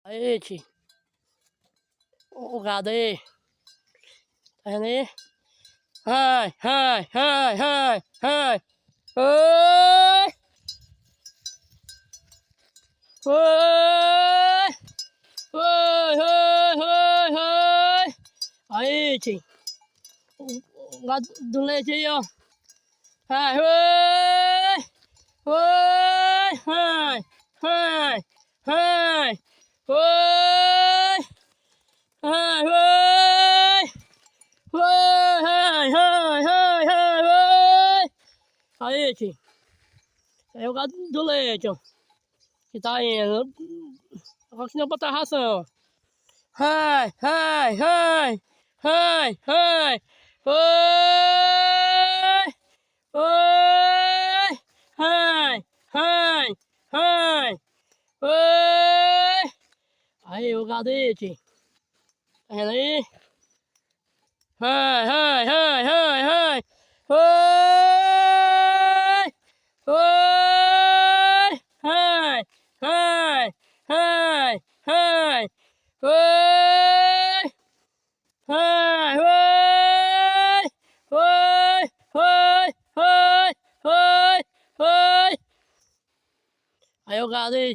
Aí, tio. O gado aí. Tá vendo aí? Ai, ai, ai, ai, ai. Oi! Oi! Oi, oi, oi, oi! Aí, tio. O gado do leite aí, ó. Ai, oi! Oi! Ai, ai, ai! Oi! Ai, oi! Oi! Ai, ai, ai, ai, oi! Aí, tio. É o gado do leite, ó. Que tá indo. Agora que não botar ração. Ai, ai, ai, ai, ai. Oi! Oi! Ai, ai, ai. Oi! Aí, o gadete. Tá vendo aí? Ai, ai, ai, ai, ai. Oi! Oi! Ai, ai, ai, ai. Oi! Ai, oi! Oi! Oi! Oi! Oi! Oi! Aí o gado aí,